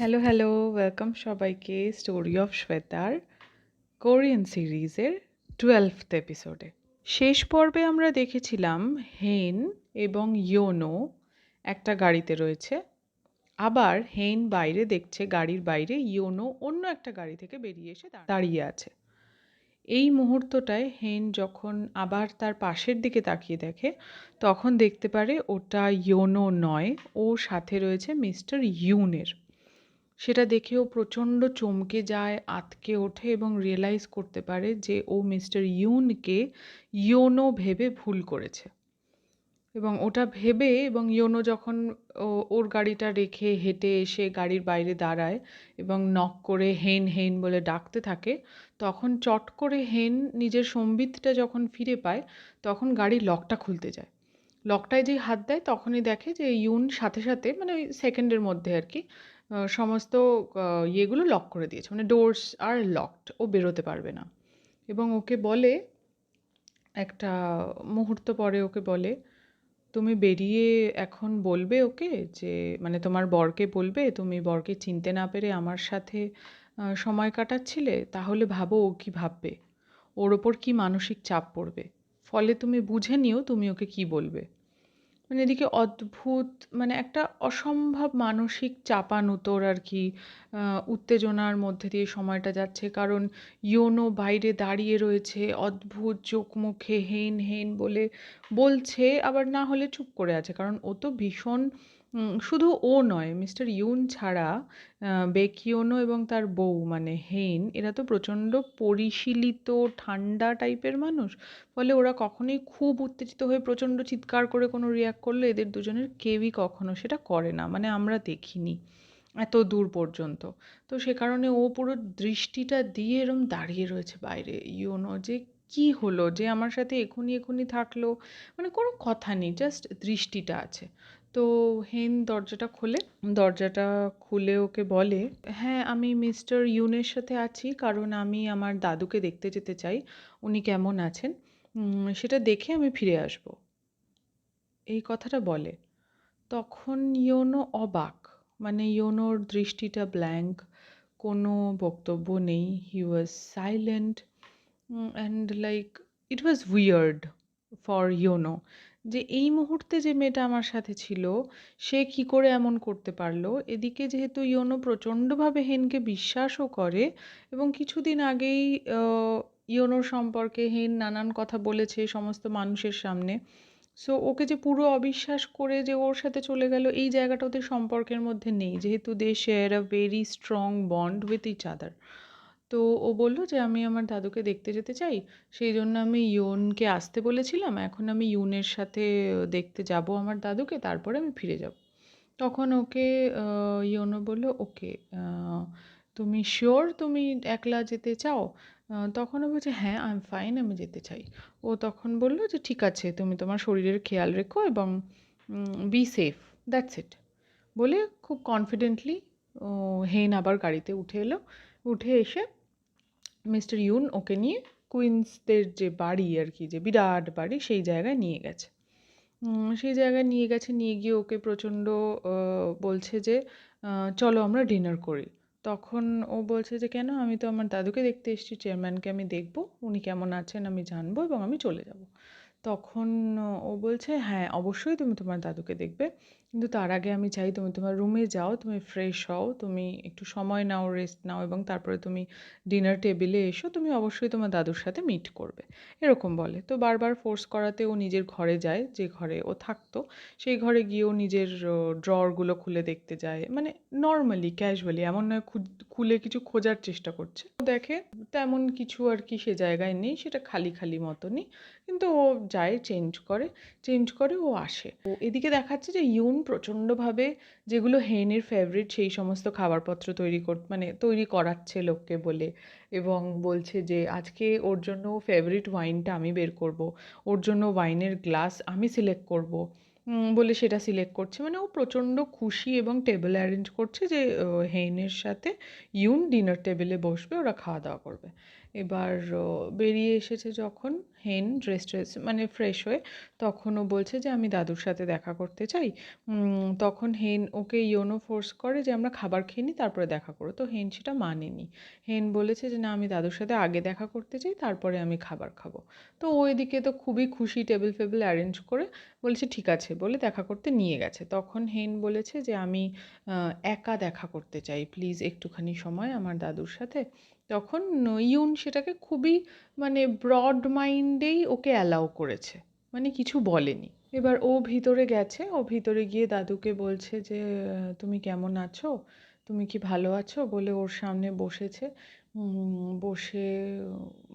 Hello hello, welcome সবাইকে story of শ্বেতার Korean সিরিজের 12th এপিসোডে। শেষ পর্বে আমরা দেখেছিলাম হেন এবং ইয়োনো একটা গাড়িতে রয়েছে, আবার হেন বাইরে দেখছে গাড়ির বাইরে ইয়োনো অন্য একটা গাড়ি থেকে বেরিয়ে এসে দাঁড়িয়ে আছে। এই মুহূর্তটায় হেন যখন আবার তার পাশের দিকে তাকিয়ে দেখে তখন দেখতে পারে ওটা ইয়োনো নয়, ও সাথে রয়েছে মিস্টার ইউনের। সেটা দেখেও প্রচণ্ড চমকে যায়, আঁতকে ওঠে এবং রিয়েলাইজ করতে পারে যে ও মিস্টার ইউনকে ইয়োনো ভেবে ভুল করেছে। এবং ওটা ভেবে এবং ইয়োনো যখন ওর গাড়িটা রেখে হেঁটে এসে গাড়ির বাইরে দাঁড়ায় এবং নক করে হেন হেন বলে ডাকতে থাকে, তখন চট করে হেন নিজের সম্বিতটা যখন ফিরে পায় তখন গাড়ির লকটা খুলতে যায়। লকটায় যেই হাত দেয় তখনই দেখে যে ইউন সাথে সাথে মানে ওই সেকেন্ডের মধ্যে আর কি সমস্ত ইয়েগুলো লক করে দিয়েছে, মানে ডোরস আর লকড, ও বেরোতে পারবে না। এবং ওকে বলে একটা মুহূর্ত পরে ওকে বলে, তুমি বেরিয়ে এখন বলবে ওকে যে মানে তোমার বরকে বলবে তুমি বরকে চিনতে না পেরে আমার সাথে সময় কাটাচ্ছিলে, তাহলে ভাবো ও কী ভাববে, ওর ওপর কী মানসিক চাপ পড়বে, ফলে তুমি বুঝে নিও তুমি ওকে কী বলবে। মানে এদিকে অদ্ভুত, মানে একটা অসম্ভব মানসিক চাপানুতোর আর কি উত্তেজনার মধ্যে দিয়ে সময়টা যাচ্ছে, কারণ ইয়োনো বাইরে দাঁড়িয়ে রয়েছে অদ্ভুত চোখ মুখে হেন হেন বলে বলছে, আবার না হলে চুপ করে আছে, কারণ ও তো ভীষণ শুধু ও নয়, মিস্টার ইউন ছাড়া বেকিওনো এবং তার বউ মানে হেন, এরা তো প্রচণ্ড পরিশীলিত ঠান্ডা টাইপের মানুষ। ফলে ওরা কখনোই খুব উত্তেজিত হয়ে প্রচণ্ড চিৎকার করে কোনো রিয়াক্ট করলে এদের দুজনের কেউই কখনো সেটা করে না, মানে আমরা দেখিনি এত দূর পর্যন্ত। তো সে কারণে ও পুরো দৃষ্টিটা দিয়ে এরম দাঁড়িয়ে রয়েছে বাইরে, ইউনো যে কি হলো, যে আমার সাথে এখুনি এখুনি থাকলো, মানে কোনো কথা নেই, জাস্ট দৃষ্টিটা আছে। তো হেন দরজাটা খোলে, দরজাটা খুলে ওকে বলে, হ্যাঁ আমি মিস্টার ইউনের সাথে আছি, কারণ আমি আমার দাদুকে দেখতে যেতে চাই, উনি কেমন আছেন সেটা দেখে আমি ফিরে আসব, এই কথাটা বলে। তখন ইয়োনো অবাক, মানে ইয়োনোর দৃষ্টিটা ব্ল্যাঙ্ক, কোনো বক্তব্য নেই, he was silent and like it was weird for you know, যে এই মুহূর্তে যে মেয়েটা আমার সাথে ছিল সে কি করে এমন করতে পারলো। এদিকে যেহেতু ইয়োনো প্রচণ্ডভাবে হেনকে বিশ্বাসও করে এবং কিছুদিন আগেই ইয়োনোর সম্পর্কে হেন নানান কথা বলেছে সমস্ত মানুষের সামনে, সো ওকে যে পুরো অবিশ্বাস করে যে ওর সাথে চলে গেল এই জায়গাটা ওদের সম্পর্কের মধ্যে নেই, যেহেতু they share a very strong bond with each other. তো ও বলল যে আমি আমার দাদুকে দেখতে যেতে চাই, সেই জন্য আমি ইউনকে আসতে বলেছিলাম, এখন আমি ইউনের সাথে দেখতে যাব আমার দাদুকে, তারপরে আমি ফিরে যাব। তখন ওকে ইয়োনো বলল, ওকে তুমি শিওর তুমি একলা যেতে চাও? তখন ও বলছে হ্যাঁ আই এম ফাইন, আমি যেতে চাই। ও তখন বলল যে ঠিক আছে, তুমি তোমার শরীরের খেয়াল রেখো এবং বি সেফ, দ্যাটস ইট বলে খুব কনফিডেন্টলি হেন আবার গাড়িতে উঠে এলো। উঠে এসে মিস্টার ইউন ওকে নিয়ে কুইন্সদের যে বাড়ি আর কি, যে বিরাট বাড়ি, সেই জায়গায় নিয়ে গেছে। সেই জায়গায় নিয়ে গেছে, নিয়ে গিয়ে ওকে প্রচণ্ড বলছে যে চলো আমরা ডিনার করি। তখন ও বলছে যে কেন, আমি তো আমার দাদুকে দেখতে এসেছি, চেয়ারম্যানকে আমি দেখবো, উনি কেমন আছেন আমি জানবো এবং আমি চলে যাব। তখন ও বলছে হ্যাঁ অবশ্যই তুমি তোমার দাদুকে দেখবে, কিন্তু তার আগে আমি চাই তুমি তোমার রুমে যাও, তুমি ফ্রেশ হও, তুমি একটু সময় নাও, রেস্ট নাও এবং তারপরে তুমি ডিনার টেবিলে এসো, তুমি অবশ্যই তোমার দাদুর সাথে মিট করবে, এরকম বলে। তো বারবার ফোর্স করাতে ও নিজের ঘরে যায়, যে ঘরে ও থাকতো সেই ঘরে গিয়েও নিজের ড্রয়ারগুলো খুলে দেখতে যায়, মানে নর্মালি ক্যাজুয়ালি, এমন নয় খুলে কিছু খোঁজার চেষ্টা করছে। ও দেখে তেমন কিছু আর কি সে জায়গায় নেই, সেটা খালি খালি মতনই, কিন্তু ও যায়, চেঞ্জ করে ও আসে। ও এদিকে দেখাচ্ছে যে ইউন প্রচণ্ডভাবে যেগুলো হেনের ফেভারিট সেই সমস্ত খাবারপত্র মানে তৈরি করাচ্ছে লোককে বলে, এবং বলছে যে আজকে ওর জন্য ফেভারিট ওয়াইনটা আমি বের করব, ওর জন্য ওয়াইনের গ্লাস আমি সিলেক্ট করব বলে সেটা সিলেক্ট করছে, মানে ও প্রচণ্ড খুশি এবং টেবিল অ্যারেঞ্জ করছে যে হেইনের সাথে ইউন ডিনার টেবিলে বসবে, ওরা খাওয়া দাওয়া করবে। এবার বেরিয়ে এসেছে যখন হেন ড্রেস মানে ফ্রেশ হয়ে, তখন ও বলছে যে আমি দাদুর সাথে দেখা করতে চাই। তখন হেন ওকে ইয়োনো ফোর্স করে যে আমরা খাবার খেয়ে নিই তারপরে দেখা করো, তো হেন সেটা মানেনি। হেন বলেছে যে না, আমি দাদুর সাথে আগে দেখা করতে চাই, তারপরে আমি খাবার খাবো। তো ও এদিকে তো খুবই খুশি, টেবিল ফেবিল অ্যারেঞ্জ করে বলেছে ঠিক আছে বলে দেখা করতে নিয়ে গেছে। তখন হেন বলেছে যে আমি একা দেখা করতে চাই, প্লিজ একটুখানি সময় আমার দাদুর সাথে। তখন ইউন সেটাকে খুবই মানে ব্রড মাইন্ডেই ওকে অ্যালাউ করেছে, মানে কিছু বলেনি। এবার ও ভিতরে গেছে, ও ভিতরে গিয়ে দাদুকে বলছে যে তুমি কেমন আছো, তুমি কি ভালো আছো বলে ওর সামনে বসেছে। বসে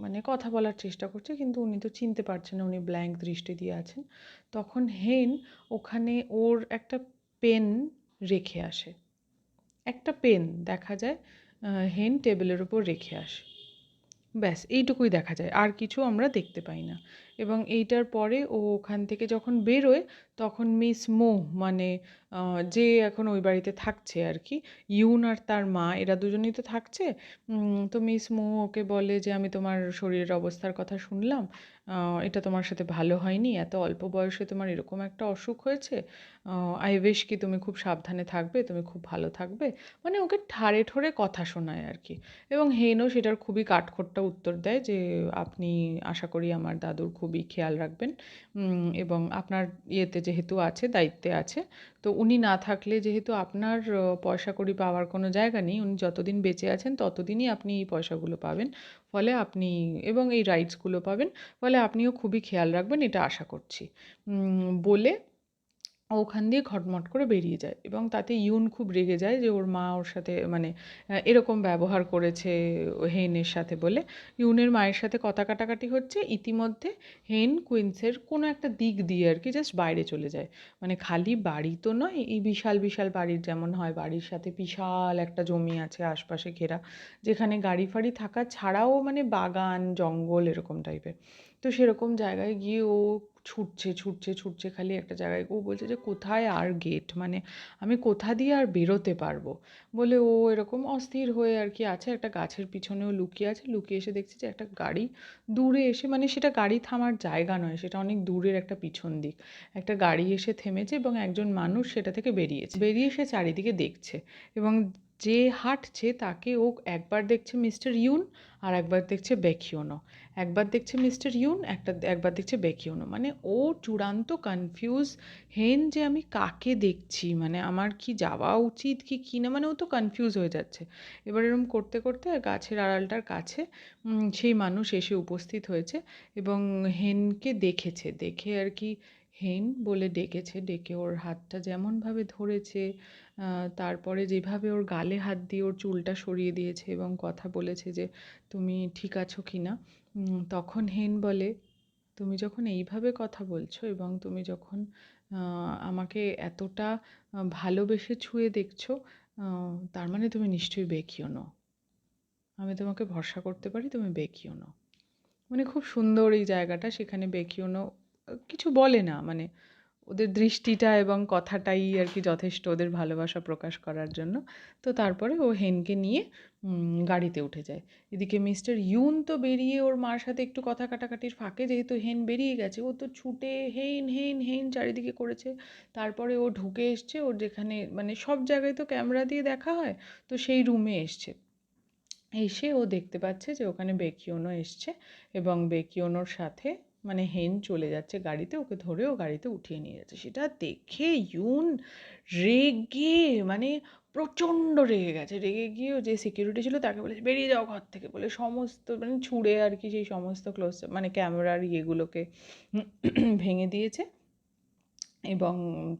মানে কথা বলার চেষ্টা করছে, কিন্তু উনি তো চিনতে পারছেন না, উনি ব্ল্যাঙ্ক দৃষ্টি দিয়ে আছেন। তখন হেন ওখানে ওর একটা পেন রেখে আসে, একটা পেন দেখা যায় হেন টেবিলের উপর রেখে আসে। ব্যাস এইটুকুই দেখা যায়, আর কিছু আমরা দেখতে পাই না। এবং এইটার পরে ও ওখান থেকে যখন বেরোয়, তখন মিস মো মানে যে এখন ওই বাড়িতে থাকছে আর কি, ইউন আর তার মা এরা দুজনেই তো থাকছে। তো মিস মো ওকে বলে যে আমি তোমার শরীরের অবস্থার কথা শুনলাম, এটা তোমার সাথে ভালো হয়নি, এত অল্প বয়সে তোমার এরকম একটা অসুখ হয়েছে। আই উইশ কি তুমি খুব সাবধানে থাকবে, তুমি খুব ভালো থাকবে, মানে ওকে ঠাড়ে ঠোরে কথা শোনায় আর কি। এবং হেনও সেটার খুবই কাঠখোট্টা উত্তর দেয় যে আপনি আশা করি আমার দাদুর খুবই খেয়াল রাখবেন, এবং আপনার ইয়েতে যেহেতু আছে, দায়িত্বে আছে, তো উনি না থাকলে যেহেতু আপনার পয়সা কড়ি পাওয়ার কোনো জায়গা নেই, উনি যতদিন বেঁচে আছেন ততদিনই আপনি এই পয়সাগুলো পাবেন, ফলে আপনি এবং এই রাইটসগুলো পাবেন, ফলে আপনিও খুবই খেয়াল রাখবেন এটা আশা করছি। বলে ও ওখান দিয়ে ঘটমট করে বেরিয়ে যায়, এবং তাতে ইউন খুব রেগে যায় যে ওর মা ওর সাথে মানে এরকম ব্যবহার করেছে হেনের সাথে বলে। ইউনের মায়ের সাথে কথা কাটাকাটি হচ্ছে, ইতিমধ্যে হেন কুইন্সের কোনো একটা দিক দিয়ে আর কি জাস্ট বাইরে চলে যায়। মানে খালি বাড়ি তো নয়, এই বিশাল বিশাল বাড়ির যেমন হয়, বাড়ির সাথে বিশাল একটা জমি আছে আশপাশে ঘেরা, যেখানে গাড়ি ফাড়ি থাকা ছাড়াও মানে বাগান জঙ্গল এরকম টাইপের। তো সেরকম জায়গায় গিয়ে ও ছুটছে ছুটছে ছুটছে, খালি একটা জায়গায় ও বলছে যে কোথায় আর গেট, মানে আমি কোথা দিয়ে আর বেরোতে পারবো বলে ও এরকম অস্থির হয়ে আর কি আছে, একটা গাছের পিছনেও লুকিয়ে আছে। লুকিয়ে এসে দেখছে যে একটা গাড়ি দূরে এসে, মানে সেটা গাড়ি থামার জায়গা নয়, সেটা অনেক দূরের একটা পিছন দিক, একটা গাড়ি এসে থেমেছে এবং একজন মানুষ সেটা থেকে বেরিয়েছে, বেরিয়ে সে চারিদিকে দেখছে। এবং যে হাঁটছে তাকে ও একবার দেখছে মিস্টার ইউন, আর একবার দেখছে বেকিওনো। একবার দেখছে মিস্টার ইউন, একবার দেখছে বেকিওনো, মানে ও চূড়ান্ত কনফিউজ। হেন যে আমি কাকে দেখছি, মানে আমার কি যাওয়া উচিত কি কী না, মানে ও তো কনফিউজ হয়ে যাচ্ছে। এবার এরকম করতে করতে গাছের আড়ালটার কাছে সেই মানুষ এসে উপস্থিত হয়েছে এবং হেনকে দেখেছে, দেখে আর কি হেন বলে ডেকেছে, ডেকে ওর হাতটা যেমনভাবে ধরেছে, তারপরে যেভাবে ওর গালে হাত দিয়ে ওর চুলটা সরিয়ে দিয়েছে এবং কথা বলেছে যে তুমি ঠিক আছো কি না। তখন হেন বলে তুমি যখন এইভাবে কথা বলছো এবং তুমি যখন আমাকে এতটা ভালোবেসে ছুঁয়ে দেখছো, তার মানে তুমি নিশ্চয়ই বেকিও নও, আমি তোমাকে ভরসা করতে পারি, তুমি বেকিও নও। মানে খুব সুন্দর এই জায়গাটা, সেখানে বেকিও নও কিছু বলে না, মানে ওদের দৃষ্টিটা এবং কথাটাই আর কি যথেষ্ট ওদের ভালোবাসা প্রকাশ করার জন্য। তো তারপরে ও হেনকে নিয়ে গাড়িতে উঠে যায়। এদিকে মিস্টার ইউন তো বেরিয়ে ওর মার সাথে একটু কথা কাটাকাটির ফাঁকে, যেহেতু হেন বেরিয়ে গেছে, ও তো ছুটে হেন হেন হেন চারিদিকে করেছে। তারপরে ও ঢুকে এসছে ওর যেখানে মানে সব জায়গায় তো ক্যামেরা দিয়ে দেখা হয়, তো সেই রুমে এসছে। এসে ও দেখতে পাচ্ছে যে ওখানে বেকিওনো এসছে এবং বেকিওনোর সাথে মানে হেন চলে যাচ্ছে গাড়িতে, ওকে ধরে ও গাড়িতে উঠিয়ে নিয়ে যাচ্ছে। সেটা দেখে ইউন রেগে মানে প্রচণ্ড রেগে গেছে, রেগে গিয়ে যে সিকিউরিটি ছিল তাকে বলেছে বেরিয়ে যাও ঘর থেকে, বলে সমস্ত মানে ছুঁড়ে আর কি সেই সমস্ত ক্লোজ মানে ক্যামেরার ইয়েগুলোকে ভেঙে দিয়েছে। এবং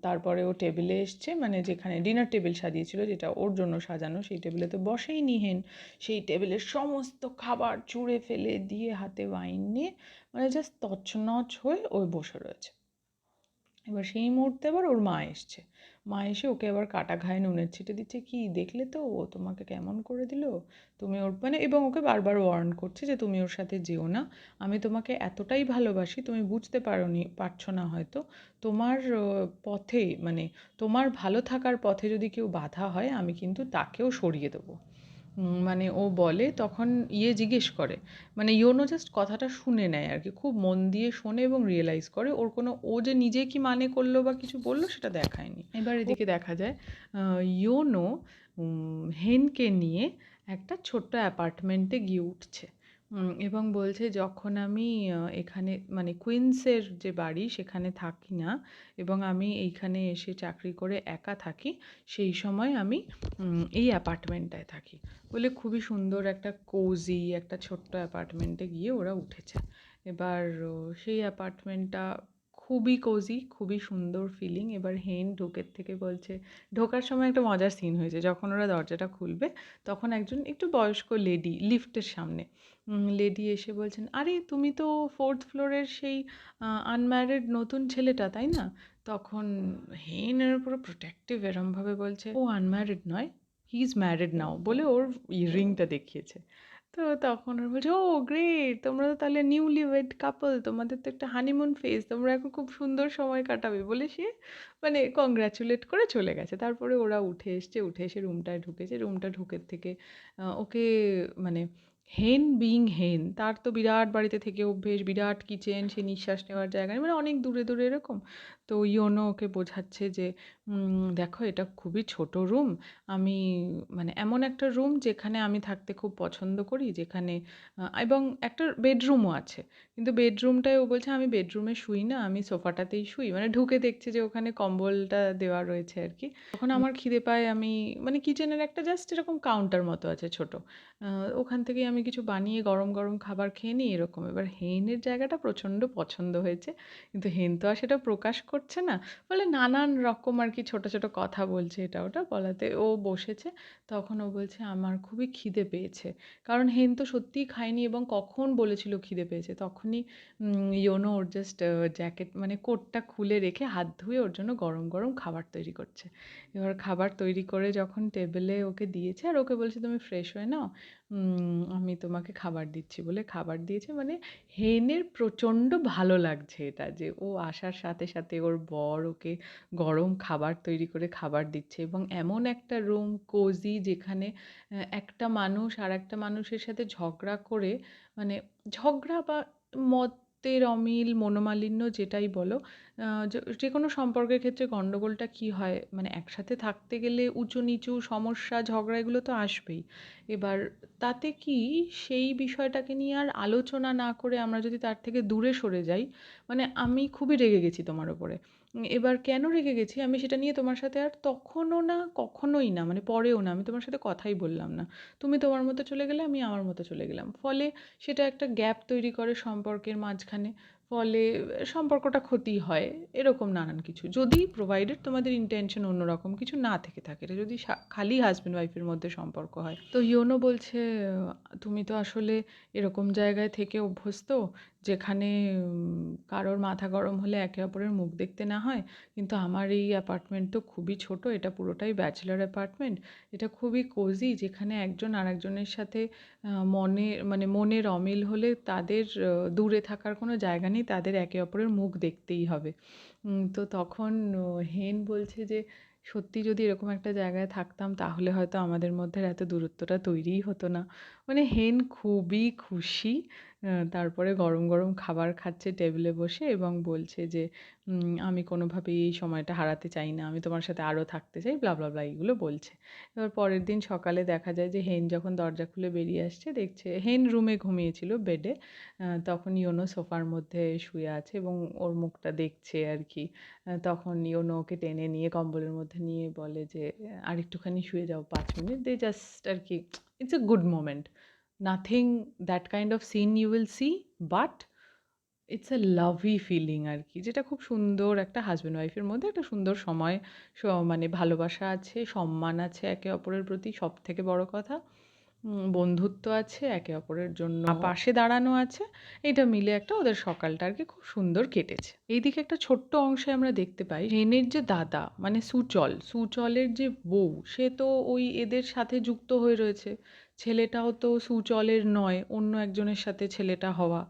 তারপরে ও টেবিলে এসছে, মানে যেখানে ডিনার টেবিল সাজিয়েছিল যেটা ওর জন্য সাজানো, সেই টেবিলে তো বসেই নি হেন, সেই টেবিলের সমস্ত খাবার ছুঁড়ে ফেলে দিয়ে হাতে ওয়াইন নিয়ে মানে জাস্ট তছনছ হয়ে ওই বসে রয়েছে। এবার সেই মুহূর্তে আবার ওর মা এসছে, মা এসে ওকে আবার কাটা ঘায়ে নুনের ছিটে দিচ্ছে, কি দেখলে তো ও তোমাকে কেমন করে দিল, তুমি ওর মানে, এবং ওকে বারবার ওয়ার্ন করছে যে তুমি ওর সাথে যেও না, আমি তোমাকে এতটাই ভালোবাসি, তুমি বুঝতে পারছো না হয়তো, তোমার পথে মানে তোমার ভালো থাকার পথে যদি কেউ বাধা হয় আমি কিন্তু তাকেও সরিয়ে দেবো। মানে ও বলে তখন জিজ্ঞেস করে, মানে ইয়োনো জাস্ট কথাটা শুনে নেয় আর কি, খুব মন দিয়ে শোনে এবং রিয়েলাইজ করে। ওর কোনো ও যে নিজে কি মানে করলো বা কিছু বললো সেটা দেখায়নি। এবার এদিকে দেখা যায় ইয়োনো হেনকে নিয়ে একটা ছোট্ট অ্যাপার্টমেন্টে গিয়ে উঠছে এবং বলছে যখন আমি এখানে মানে কুইন্সের যে বাড়ি সেখানে থাকি না এবং আমি এইখানে এসে চাকরি করে একা থাকি, সেই সময় আমি এই অ্যাপার্টমেন্টটায় থাকি বলে খুবই সুন্দর একটা কোজি একটা ছোট্ট অ্যাপার্টমেন্টে গিয়ে ওরা উঠেছে। এবার সেই অ্যাপার্টমেন্টটা খুবই কোজি, খুবই সুন্দর ফিলিং। এবার হেন ঢোকের থেকে বলছে, ঢোকার সময় একটা মজার সিন হয়েছে, যখন ওরা দরজাটা খুলবে তখন একজন একটু বয়স্ক লেডি লিফটের সামনে লেডি এসে বলছেন, আরে তুমি তো 4th ফ্লোরের সেই আনম্যারিড নতুন ছেলেটা, তাই না? তখন হেন এর পুরো প্রোটেক্টিভ এরমভাবে বলছে, ও আনম্যারিড নয়, হি ইজ ম্যারিড নাও, বলে ওর রিংটা দেখিয়েছে। তো তখন ওর বলছে, ও গ্রেট, তোমরা তো তাহলে নিউলি ওয়েড কাপল, তোমাদের তো একটা হানিমুন ফেজ, তোমরা এখন খুব সুন্দর সময় কাটাবে, বলে সে মানে কংগ্রাচুলেট করে চলে গেছে। তারপরে ওরা উঠে এসছে, উঠে এসে রুমটায় ঢুকেছে, রুমটা ঢুকের থেকে ওকে মানে হেন বিইং হেন, তার তো বিরাট বাড়িতে থেকে অভ্যেস, বিরাট কিচেন, সে নিঃশ্বাস নেওয়ার জায়গা নেই, মানে অনেক দূরে দূরে এরকম। তো ইয়োনো ওকে বোঝাচ্ছে যে দেখো এটা খুবই ছোট রুম, আমি মানে এমন একটা রুম যেখানে আমি থাকতে খুব পছন্দ করি, যেখানে এবং একটা বেডরুমও আছে, কিন্তু বেডরুমটায় ও বলছে আমি বেডরুমে শুই না, আমি সোফাটাতেই শুই, মানে ঢুকে দেখছে যে ওখানে কম্বলটা দেওয়া রয়েছে আর কি। তখন আমার খিদে পায়, আমি মানে কিচেনের একটা জাস্ট এরকম কাউন্টার মতো আছে ছোট, ওখান থেকেই আমি কিছু বানিয়ে গরম গরম খাবার খেয়ে নিই এরকম। এবার হেনের জায়গাটা প্রচণ্ড পছন্দ হয়েছে, কিন্তু হেন তো আর সেটা প্রকাশ করছে না, বলে নানান রকম আর কি ছোট ছোট কথা বলছে, এটা ওটা বলাতে ও বসেছে। তখন ও বলছে আমার খুবই খিদে পেয়েছে, কারণ হেন তো সত্যিই খায়নি এবং কখন বলেছিল খিদে পেয়েছে, তখনই ইয়োনো ওর জাস্ট জ্যাকেট মানে কোটটা খুলে রেখে হাত ধুয়ে ওর জন্য গরম গরম খাবার তৈরি করছে। এবার খাবার তৈরি করে যখন টেবিলে ওকে দিয়েছে আর ওকে বলছে তুমি ফ্রেশ হয়ে নাও, আমি তোমাকে খাবার দিচ্ছি, বলে খাবার দিয়েছে। মানে হেনের প্রচণ্ড ভালো লাগছে এটা, যে ও আসার সাথে সাথে ওর বর ওকে গরম খাবার তৈরি করে খাবার দিচ্ছে, এবং এমন একটা রুম কোজি যেখানে একটা মানুষ আর একটা মানুষের সাথে ঝগড়া করে, মানে ঝগড়া বা মতের অমিল, মনোমালিন্য যেটাই বলো, যে কোনো সম্পর্কের ক্ষেত্রে গণ্ডগোলটা কী হয়, মানে একসাথে থাকতে গেলে উঁচু নিচু সমস্যা ঝগড়া এগুলো তো আসবেই। এবার তাতে কি সেই বিষয়টাকে নিয়ে আর আলোচনা না করে আমরা যদি তার থেকে দূরে সরে যাই, মানে আমি খুবই রেগে গেছি তোমার ওপরে, এবার কেন রেগে গেছি আমি সেটা নিয়ে তোমার সাথে আর তখনও না, কখনোই না, মানে পরেও না, আমি তোমার সাথে কথাই বললাম না, তুমি তোমার মতো চলে গেলে, আমি আমার মতো চলে গেলাম, ফলে সেটা একটা গ্যাপ তৈরি করে সম্পর্কের মাঝখানে, ফলে সম্পর্কটা ক্ষতি হয়, এরকম নানান কিছু, যদি প্রোভাইডেড তোমাদের ইন্টেনশন অন্যরকম কিছু না থেকে থাকে, এটা যদি খালি হাজব্যান্ড ওয়াইফের মধ্যে সম্পর্ক হয়। তো ইয়োনো বলছে তুমি তো আসলে এরকম জায়গায় থেকে অভ্যস্ত যেখানে কারোর মাথা গরম হলে একে অপরের মুখ দেখতে না হয়, কিন্তু আমার এই অ্যাপার্টমেন্ট তো খুবই ছোট, এটা পুরোটাই ব্যাচেলার অ্যাপার্টমেন্ট, এটা খুবই কোজি, যেখানে একজন আরেকজনের সাথে মনের অমিল হলে তাদের দূরে থাকার কোনো জায়গা নেই, তাদের একে অপরের মুখ দেখতেই হবে। তো তখন হেন বলছে যে সত্যি যদি এরকম একটা জায়গায় থাকতাম তাহলে হয়তো আমাদের মধ্যে এত দূরত্বটা তৈরিই হতো না। মানে হেন খুবই খুশি। তারপরে গরম গরম খাবার খাচ্ছে টেবিলে বসে এবং বলছে যে আমি কোনোভাবেই এই সময়টা হারাতে চাই না, আমি তোমার সাথে আরও থাকতে চাই, ব্লা ব্লা ব্লা এইগুলো বলছে। এবার পরের দিন সকালে দেখা যায় যে হেন যখন দরজা খুলে বেরিয়ে আসছে, দেখছে হেন রুমে ঘুমিয়েছিল বেডে, তখন ইয়োনো সোফার মধ্যে শুয়ে আছে এবং ওর মুখটা দেখছে আর কি। তখন ইয়োনো ওকে টেনে নিয়ে কম্বলের মধ্যে নিয়ে বলে যে আরেকটুখানি শুয়ে যাও 5 মিনিট, দে জাস্ট আর কি, it's a good moment, nothing that kind of scene you will see, but it's a lovely feeling আর কি, যেটা খুব সুন্দর একটা হাজব্যান্ড ওয়াইফের মধ্যে একটা সুন্দর সময়, মানে ভালোবাসা আছে, সম্মান আছে একে অপরের প্রতি, সব থেকে বড় কথা বন্ধুত্ব আছে, একে অপরের জন্য পাশে দাঁড়ানো আছে, এটা মিলে একটা ওদের সকালটা আর কি খুব সুন্দর কেটেছে। এইদিকে একটা ছোট্ট অংশে আমরা দেখতে পাই রেনের যে দাদা মানে সুচলের যে বউ, সে তো ওই এদের সাথে যুক্ত হয়ে রয়েছে, ছেলেটাও তো সুচলের নয়, অন্য একজনের সাথে ছেলেটা হওয়া।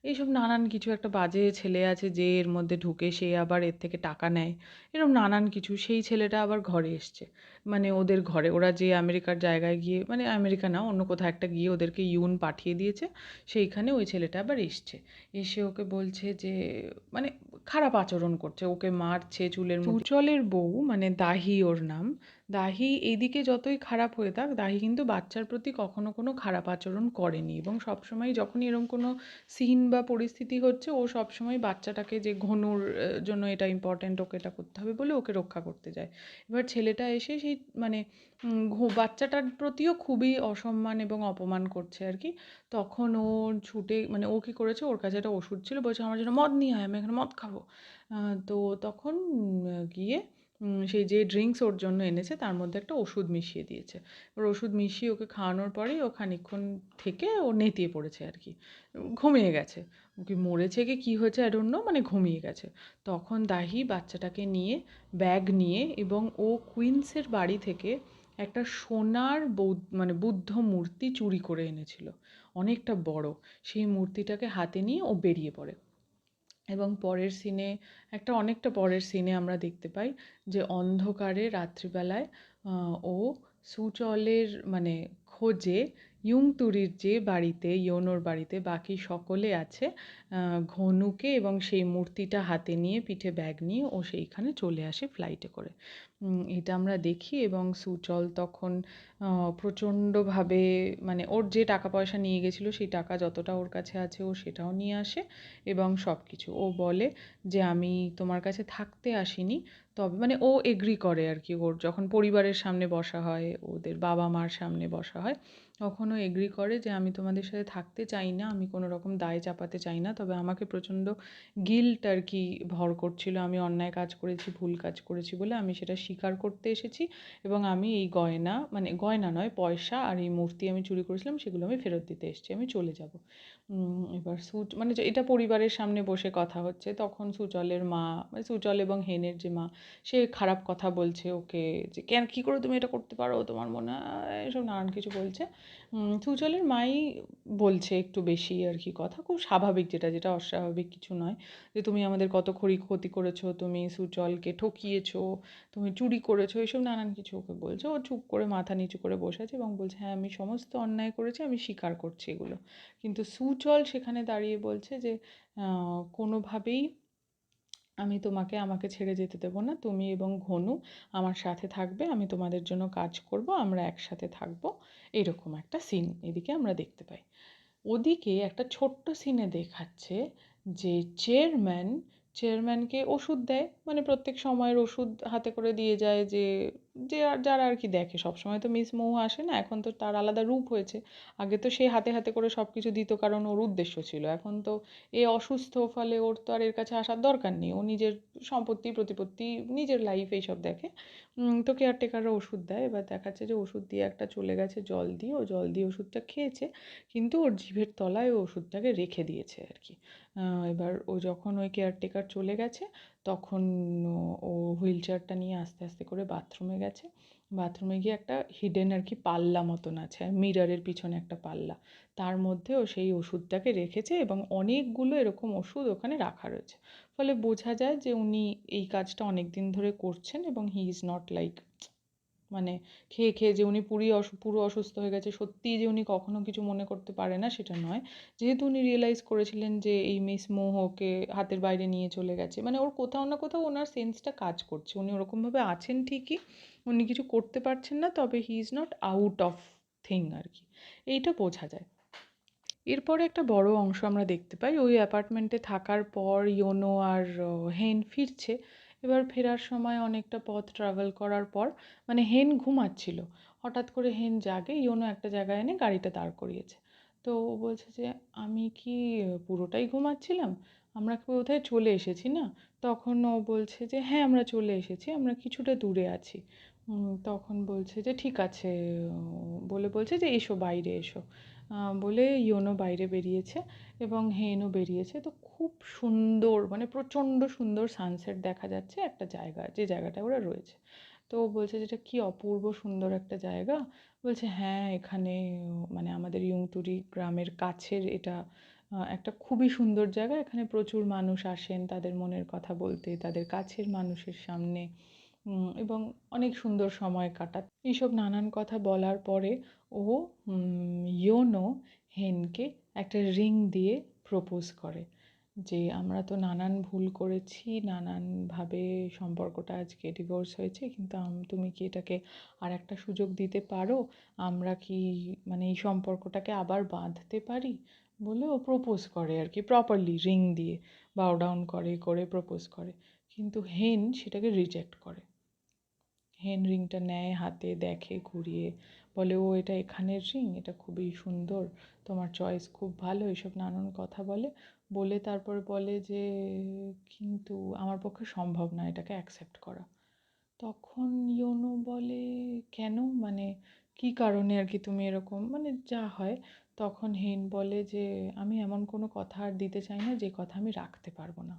এইসব নানান কিছু, একটা বাজে ছেলে আছে যে এর মধ্যে ঢুকে সে আবার এর থেকে টাকা নেয়, এরকম নানান কিছু। সেই ছেলেটা আবার ঘরে এসছে, মানে ওদের ঘরে, ওরা যে আমেরিকার জায়গায় গিয়ে, মানে আমেরিকা না অন্য কোথাও একটা গিয়ে ওদেরকে ইউন পাঠিয়ে দিয়েছে, সেইখানে ওই ছেলেটা আবার এসছে। এসে ওকে বলছে যে, মানে খারাপ আচরণ করছে, ওকে মারছে, চুলের মধ্যে। সুচলের বউ মানে দাহি ওর নাম, দাহি এইদিকে যতই খারাপ হয়ে থাক, দাহি কিন্তু বাচ্চার প্রতি কখনো কোনো খারাপ আচরণ করেনি, এবং সবসময় যখনই এরকম কোনো সিন বা পরিস্থিতি হচ্ছে, ও সবসময় বাচ্চাটাকে, যে ঘনুর জন্য এটা ইম্পর্ট্যান্ট, ওকে এটা করতে হবে বলে ওকে রক্ষা করতে যায়। এবার ছেলেটা এসে সেই মানে বাচ্চাটার প্রতিও খুবই অসম্মান এবং অপমান করছে আর কি। তখন ও ছুটে, মানে ও কী করেছে, ওর কাছে একটা ওষুধ ছিল, বলছে আমার জন্য মদ নিয়ে আয়, আমি এখানে মদ খাবো। তো তখন গিয়ে সেই যে ড্রিঙ্কস ওর জন্য এনেছে তার মধ্যে একটা ওষুধ মিশিয়ে দিয়েছে। এবার ওষুধ মিশিয়ে ওকে খাওয়ানোর পরেই ও খানিকক্ষণ থেকে ও নেতিয়ে পড়েছে আর কি, ঘুমিয়ে গেছে। ও কি মরেছে কি কী হয়েছে আই ডোন্ট নো, মানে ঘুমিয়ে গেছে। তখন দাহি বাচ্চাটাকে নিয়ে, ব্যাগ নিয়ে, এবং ও কুইন্সের বাড়ি থেকে একটা সোনার মানে বুদ্ধ মূর্তি চুরি করে এনেছিল, অনেকটা বড়। সেই মূর্তিটাকে হাতে নিয়ে ও বেরিয়ে পড়ে। এবং পরের সিনে, অনেকটা পরের সিনে আমরা দেখতে পাই যে অন্ধকারে রাত্রিবেলায় ও সুচলের মানে খোঁজে ইয়ুংতুরির যে বাড়িতে, ইয়োনোর বাড়িতে বাকি সকলে আছে, ঘনুকে এবং সেই মূর্তিটা হাতে নিয়ে, পিঠে ব্যাগ নিয়ে ও সেইখানে চলে আসে ফ্লাইটে করে। এটা আমরা দেখি, এবং সুচল তখন প্রচণ্ডভাবে, মানে ওর যে টাকা পয়সা নিয়ে গেছিলো সেই টাকা যতটা ওর কাছে আছে ও সেটাও নিয়ে আসে, এবং সব কিছু ও বলে যে আমি তোমার কাছে থাকতে আসিনি, তবে মানে ও এগ্রি করে আর কি। ওর যখন পরিবারের সামনে বসা হয়, ওদের বাবা মার সামনে বসা হয়, তখন ও এগ্রি করে যে আমি তোমাদের সাথে থাকতে চাই না, আমি কোনো রকম দায় চাপাতে চাই না, তবে আমাকে প্রচণ্ড গিল্ট আর কি ভর করছিল, আমি অন্যায় কাজ করেছি, ভুল কাজ করেছি বলে আমি সেটা স্বীকার করতে এসেছি, এবং আমি এই গয়না, মানে গয়না নয়, পয়সা আর এই মূর্তি আমি চুরি করেছিলাম সেগুলো আমি ফেরত দিতে এসেছি, আমি চলে যাব। এবার মানে এটা পরিবারের সামনে বসে কথা হচ্ছে, তখন সুচলের মা, মানে সুচল এবং হেনের যে মা, সে খারাপ কথা বলছে ওকে, যে কেন, কী করে তুমি এটা করতে পারো, তোমার মনে এসব নানান কিছু বলছে। সুচলের মাই বলছে একটু বেশি আর কি কথা, খুব স্বাভাবিক, যেটা যেটা অস্বাভাবিক কিছু নয়, যে তুমি আমাদের কত ক্ষতি করেছো, তুমি সুচলকে ঠকিয়েছো, তুমি চুরি করেছো, এইসব নানান কিছু ওকে বলছে। ও চুপ করে মাথা নিচু করে বসে আছে এবং বলছে হ্যাঁ আমি সমস্ত অন্যায় করেছি, আমি স্বীকার করছি এগুলো। কিন্তু সুচল সেখানে দাঁড়িয়ে বলছে যে কোনোভাবেই আমি তোমাকে, আমাকে ছেড়ে যেতে দেবো না, তুমি এবং ঘনু আমার সাথে থাকবে, আমি তোমাদের জন্য কাজ করব, আমরা একসাথে থাকবো। এরকম একটা সিন এদিকে আমরা দেখতে পাই। ওদিকে একটা ছোট্ট সিনে দেখাচ্ছে যে চেয়ারম্যানকে ওষুধ দেয়, মানে প্রত্যেক সময়ের ওষুধ হাতে করে দিয়ে যায়, যে যে যারা আর কি দেখে, সবসময় তো মিস মৌ আসে না, এখন তো তার আলাদা রূপ হয়েছে। আগে তো সে হাতে হাতে করে সব কিছু দিত, কারণ ওর উদ্দেশ্য ছিল। এখন তো এ অসুস্থ, ফলে ওর তো আর এর কাছে আসার দরকার নেই, ও নিজের সম্পত্তি প্রতিপত্তি, নিজের লাইফ এইসব দেখে। তো কেয়ারটেকাররা ওষুধ দেয়, এবার দেখাচ্ছে যে ওষুধ দিয়ে একটা চলে গেছে জল দিয়ে, ও জল দিয়ে ওষুধটা খেয়েছে, কিন্তু ওর জিভের তলায় ও ওষুধটাকে রেখে দিয়েছে আর কি। এবার ও যখন ওই কেয়ারটেকার চলে গেছে, তখন ও হুইল চেয়ারটা নিয়ে আস্তে আস্তে করে বাথরুমে গেছে। বাথরুমে গিয়ে একটা হিডেন আর কি পাল্লা মতন আছে, মিররের পিছনে একটা পাল্লা, তার মধ্যে ও সেই ওষুধটাকে রেখেছে, এবং অনেকগুলো এরকম ওষুধ ওখানে রাখা রয়েছে। ফলে বোঝা যায় যে উনি এই কাজটা অনেক দিন ধরে করছেন, এবং হি ইজ নট লাইক, মানে খেয়ে খেয়ে যে উনি পুরো অসুস্থ হয়ে গেছে, সত্যিই যে উনি কখনো কিছু মনে করতে পারে না সেটা নয়। যেহেতু উনি রিয়েলাইজ করেছিলেন যে এই মিস মোহকে হাতের বাইরে নিয়ে চলে গেছে, মানে ওর কোথাও না কোথাও ওনার সেন্সটা কাজ করছে, উনি ওরকমভাবে আছেন ঠিকই, উনি কিছু করতে পারছেন না, তবে he is not out of thing আর কি, এইটা বোঝা যায়। এরপরে একটা বড় অংশ আমরা দেখতে পাই, ওই অ্যাপার্টমেন্টে থাকার পর ইয়োনো আর হেন ফিরছে। এবার ফেরার সময় অনেকটা পথ ট্রাভেল করার পর, মানে হেন ঘুমাচ্ছিল, হঠাৎ করে হেন জাগে, ইয়োনো একটা জায়গায় এনে গাড়িটা দাঁড় করিয়েছে। তো ও বলছে যে আমি কি পুরোটাই ঘুমাচ্ছিলাম, আমরা কি বোধহয় চলে এসেছি না? তখন ও বলছে যে হ্যাঁ আমরা চলে এসেছি, আমরা কিছুটা দূরে আছি। তখন বলছে যে ঠিক আছে, বলে বলছে যে এসো বাইরে এসো, বলে ইয়োনো বাইরে বেরিয়েছে এবং হেনও বেরিয়েছে। তো খুব সুন্দর, মানে প্রচণ্ড সুন্দর সানসেট দেখা যাচ্ছে একটা জায়গা, যে জায়গাটায় ওরা রয়েছে। তো ও বলছে যে এটা কী অপূর্ব সুন্দর একটা জায়গা। বলছে হ্যাঁ এখানে মানে আমাদের ইয়ংতুরি গ্রামের কাছের এটা একটা খুবই সুন্দর জায়গা। এখানে প্রচুর মানুষ আসেন তাদের মনের কথা বলতে, তাদের কাছের মানুষের সামনে, এবং অনেক সুন্দর সময় কাটাতে। এইসব নানান কথা বলার পরে ও ইয়োনো হেনকে একটা রিং দিয়ে প্রপোজ করে যে আমরা তো নানান ভুল করেছি, নানানভাবে সম্পর্কটা আজকে ডিভোর্স হয়েছে, কিন্তু তুমি কি এটাকে আর একটা সুযোগ দিতে পারো? আমরা কি মানে এই সম্পর্কটাকে আবার বাঁধতে পারি বলে ও প্রপোজ করে আর কি, প্রপারলি রিং দিয়ে বাও ডাউন করে প্রপোজ করে। কিন্তু হেন সেটাকে রিজেক্ট করে। হেন রিংটা নেয় হাতে, দেখে, ঘুরিয়ে, বলে ও এটা এখানের রিং, এটা খুবই সুন্দর, তোমার চয়েস খুব ভালো, এসব নানান কথা বলে। বলে তারপর বলে যে কিন্তু আমার পক্ষে সম্ভব না এটাকে অ্যাকসেপ্ট করা। তখন ইয়োনো বলে কেন, মানে কী কারণে আর কি তুমি এরকম, মানে যা হয়। তখন হেন বলে যে আমি এমন কোনো কথা আর দিতে চাই না যে কথা আমি রাখতে পারবো না,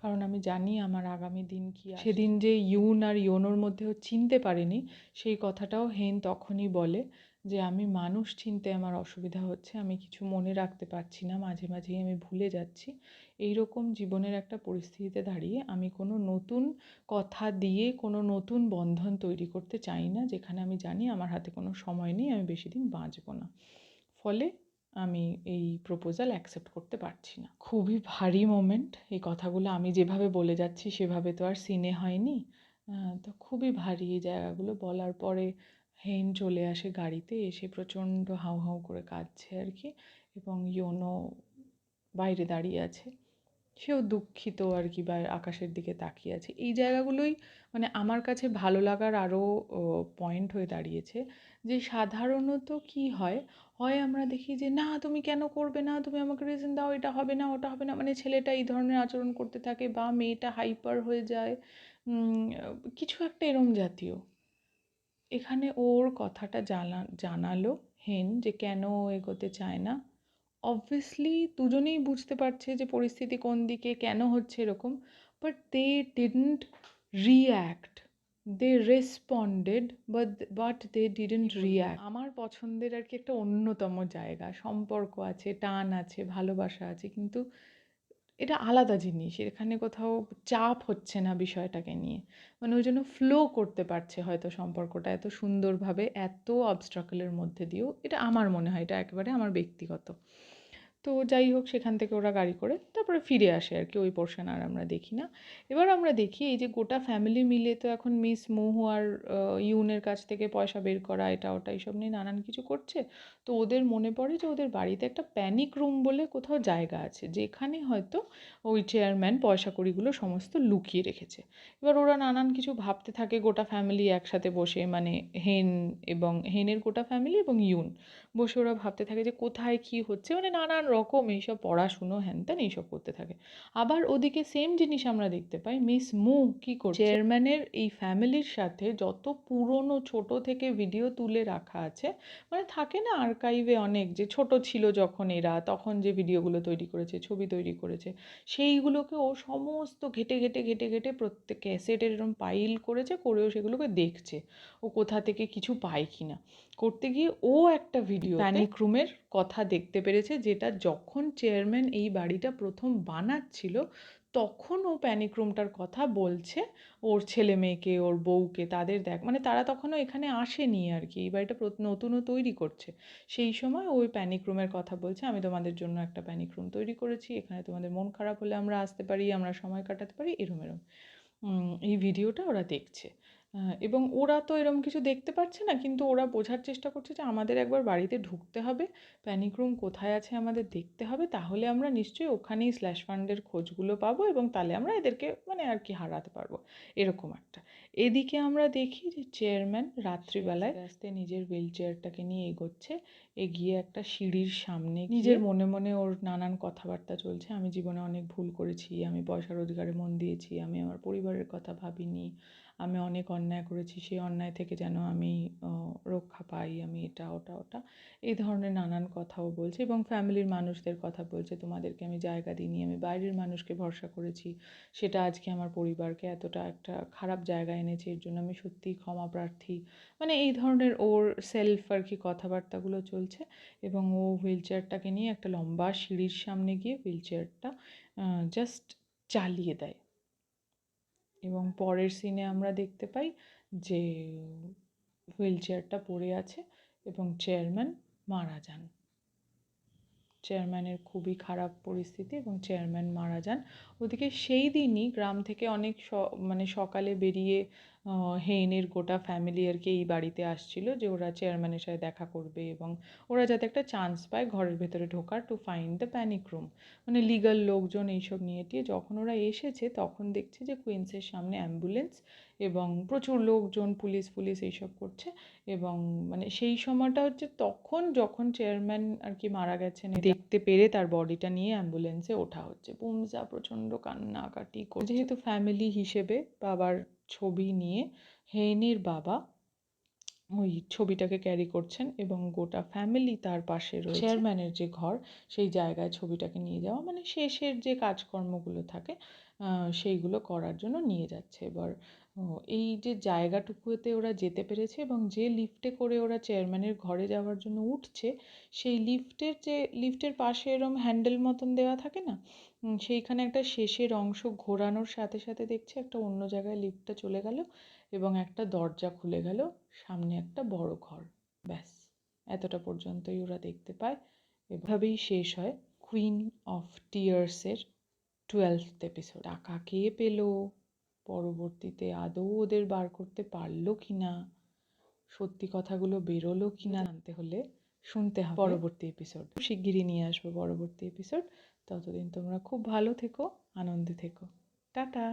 কারণ আমি জানি আমার আগামী দিন কি আসছে। সেদিন যে ইউন আর ইয়োনোর মধ্যেও চিনতে পারিনি, সেই কথাটাও হেন তখনই বলে যে আমি মানুষ চিনতে আমার অসুবিধা হচ্ছে, আমি কিছু মনে রাখতে পারছি না, মাঝে মাঝেই আমি ভুলে যাচ্ছি। এই রকম জীবনের একটা পরিস্থিতিতে দাঁড়িয়ে আমি কোনো নতুন কথা দিয়ে কোনো নতুন বন্ধন তৈরি করতে চাই না, যেখানে আমি জানি আমার হাতে কোনো সময় নেই, আমি বেশি দিন বাঁচব না। ফলে আমি এই প্রপোজাল অ্যাকসেপ্ট করতে পারছি না। খুবই ভারী মোমেন্ট। এই কথাগুলো আমি যেভাবে বলে যাচ্ছি সেভাবে তো আর সিনে হয়নি। তো খুবই ভারী এই জায়গাগুলো বলার পরে হেন চলে আসে গাড়িতে, এসে প্রচণ্ড হাউ হাউ করে কাঁদছে আর কি, এবং ইয়োনো বাইরে দাঁড়িয়ে আছে, সেও দুঃখিত আর কি, বা আকাশের দিকে তাকিয়ে আছে। এই জায়গাগুলোই মানে আমার কাছে ভালো লাগার আরও পয়েন্ট হয়ে দাঁড়িয়েছে, যে সাধারণত কি হয়, হয় আমরা দেখি যে না তুমি কেন করবে না, তুমি আমাকে রিজন দাও, এটা হবে না, ওটা হবে না, মানে ছেলেটা এই ধরনের আচরণ করতে থাকে বা মেয়েটা হাইপার হয়ে যায়, কিছু একটা এরম জাতীয়। এখানে ওর কথাটা জানালো হেন যে কেন ও এগোতে চায় না। অবভিয়াসলি দুজনেই বুঝতে পারছে যে পরিস্থিতি কোন দিকে, কেন হচ্ছে এরকম, but they didn't react, they responded, but they didn't react. আমার পছন্দের আর কি একটা অন্যতম জায়গা, সম্পর্ক আছে, টান আছে, ভালোবাসা আছে, কিন্তু এটা আলাদা জিনিস, এখানে কোথাও চাপ হচ্ছে না বিষয়টাকে নিয়ে, মানে ওই জন্য ফ্লো করতে পারছে হয়তো সম্পর্কটা এত সুন্দরভাবে, এত অবস্ট্রাকলের মধ্যে দিয়েও, এটা আমার মনে হয়, এটা একেবারে আমার ব্যক্তিগত। তো যাই হোক, সেখান থেকে ওরা গাড়ি করে তারপরে ফিরে আসে আর কি, ওই পোর্শন আর আমরা দেখি না। এবার আমরা দেখি এই যে গোটা ফ্যামিলি মিলে তো এখন মিস মুহু আর ইউনের কাছ থেকে পয়সা বের করা, এটা ওটা এইসব নিয়ে নানান কিছু করছে। তো ওদের মনে পড়ে যে ওদের বাড়িতে একটা প্যানিক রুম বলে কোথাও জায়গা আছে, যেখানে হয়তো ওই চেয়ারম্যান পয়সা কড়িগুলো সমস্ত লুকিয়ে রেখেছে। এবার ওরা নানান কিছু ভাবতে থাকে, গোটা ফ্যামিলি একসাথে বসে, মানে হেন এবং হেনের গোটা ফ্যামিলি এবং ইউন বসে ওরা ভাবতে থাকে যে কোথায় কী হচ্ছে, মানে নানান রকম এইসব পড়াশুনো হ্যানত্যান এইসব করতে থাকে। আবার ওদিকে সেম জিনিস আমরা দেখতে পাই, মিস মু কী করছে, চেয়ারম্যানের এই ফ্যামিলির সাথে যত পুরনো ছোট থেকে ভিডিও তুলে রাখা আছে, মানে থাকে না আর্কাইভে অনেক, যে ছোট ছিল যখন এরা, তখন যে ভিডিওগুলো তৈরি করেছে, ছবি তৈরি করেছে, সেইগুলোকে ও সমস্ত ঘেটে ঘেটে ঘেটে ঘেটে প্রত্যেক ক্যাসেটের এরকম পাইল করেছে, করেও সেগুলোকে দেখছে ও কোথা থেকে কিছু পায় কিনা। করতে গিয়ে ও একটা ভিডিও প্যানিক রুমের কথা দেখতে পেরেছে, যেটা যখন চেয়ারম্যান এই বাড়িটা প্রথম বানাচ্ছিল তখন ও প্যানিক রুমটার কথা বলছে ওর ছেলে মেয়েকে, ওর বউকে, তাদের দেখ, মানে তারা তখনও এখানে আসেনি আর কি, এই বাড়িটা নতুনও তৈরি করছে। সেই সময় ওই প্যানিক রুমের কথা বলছে, আমি তোমাদের জন্য একটা প্যানিক রুম তৈরি করেছি, এখানে তোমাদের মন খারাপ হলে আমরা আসতে পারি, আমরা সময় কাটাতে পারি, এরম এরম। এই ভিডিওটা ওরা দেখছে, এবং ওরা তো এরম কিছু দেখতে পাচ্ছে না, কিন্তু ওরা বোঝার চেষ্টা করছে যে আমাদের একবার বাড়িতে ঢুকতে হবে, প্যানিক রুম কোথায় আছে আমাদের দেখতে হবে, তাহলে আমরা নিশ্চয়ই ওখানেই স্ল্যাশ ফান্ডের খোঁজগুলো পাবো, এবং তাহলে আমরা এদেরকে মানে আর কি হারাতে পারবো, এরকম একটা। এদিকে আমরা দেখি যে চেয়ারম্যান রাত্রিবেলায় আস্তে আস্তে নিজের হুইল চেয়ারটাকে নিয়ে এগোচ্ছে, এগিয়ে একটা সিঁড়ির সামনে নিজের মনে মনে ওর নানান কথাবার্তা চলছে, আমি জীবনে অনেক ভুল করেছি, আমি পয়সা রোজগারে মন দিয়েছি, আমি আমার পরিবারের কথা ভাবিনি, আমি অনেক অন্যায় করেছি, সেই অন্যায় থেকে যেন আমি রক্ষা পাই, আমি এটা ওটা ওটা এই ধরনের নানান কথাও বলছে এবং ফ্যামিলির মানুষদের কথা বলছে, তোমাদেরকে আমি জায়গা দিইনি, আমি বাইরের মানুষকে ভরসা করেছি, সেটা আজকে আমার পরিবারকে এতটা একটা খারাপ জায়গায় এনেছে, এর জন্য আমি সত্যিই ক্ষমা প্রার্থী। মানে এই ধরনের ওর সেলফ আর কি কথাবার্তাগুলো চলছে এবং ও হুইল চেয়ারটাকে নিয়ে একটা লম্বা সিঁড়ির সামনে গিয়ে হুইল চেয়ারটা জাস্ট চালিয়ে দেয় এবং পরের সিনে আমরা দেখতে পাই যে হুইল চেয়ারটা পড়ে আছে এবং চেয়ারম্যান মারা যান। চেয়ারম্যানের খুবই খারাপ পরিস্থিতি এবং চেয়ারম্যান মারা যান। ওদিকে সেই দিনই গ্রাম থেকে অনেক মানে সকালে বেরিয়ে হেইনের গোটা ফ্যামিলি আর কি এই বাড়িতে আসছিল যে ওরা চেয়ারম্যানের সাথে দেখা করবে এবং ওরা যাতে একটা চান্স পায় ঘরের ভেতরে ঢোকার, to find the panic room, মানে লিগাল লোকজন এইসব নিয়ে টিয়ে যখন ওরা এসেছে তখন দেখছে যে কুইন্সের সামনে অ্যাম্বুলেন্স এবং প্রচুর লোকজন, পুলিশ এইসব করছে এবং মানে সেই সময়টা হচ্ছে তখন যখন চেয়ারম্যান আর কি মারা গেছেন দেখতে পেরে তার বডিটা নিয়ে অ্যাম্বুলেন্সে ওঠা হচ্ছে। পুমজা প্রচণ্ড কান্নাকাটি করছে। যেহেতু ফ্যামিলি হিসেবে বাবার ছবি নিয়ে হেইনের বাবা ওই ছবিটাকে ক্যারি করছেন এবং গোটা ফ্যামিলি তার পাশে রয়েছে। চেয়ারম্যানের যে ঘর সেই জায়গায় ছবিটাকে নিয়ে যাওয়া মানে শেষের যে কাজকর্মগুলো থাকে সেইগুলো করার জন্য নিয়ে যাচ্ছে। এবার এই যে জায়গাটুকুতে ওরা যেতে পেরেছে এবং যে লিফটে করে ওরা চেয়ারম্যানের ঘরে যাওয়ার জন্য উঠছে, সেই লিফটের পাশে এরম হ্যান্ডেল মতন দেওয়া থাকে না, সেইখানে একটা শেষের অংশ ঘোরানোর সাথে সাথে দেখছে একটা অন্য জায়গায় লিফটটা চলে গেল এবং একটা দরজা খুলে গেল, সামনে একটা বড় ঘর। ব্যাস এতটা পর্যন্তই ওরা দেখতে পায়। এভাবেই শেষ হয় কুইন অফ টিয়ার্সের 12th এপিসোড। টাকা কে পেল, পরবর্তীতে আদৌ ওদের বার করতে পারলো কি না, সত্যি কথাগুলো বেরোলো কি না জানতে হলে শুনতে হবে পরবর্তী এপিসোড। শিগগিরই নিয়ে আসবো পরবর্তী এপিসোড। ততদিন তোমরা খুব ভালো থেকো, আনন্দে থেকো। টাটা।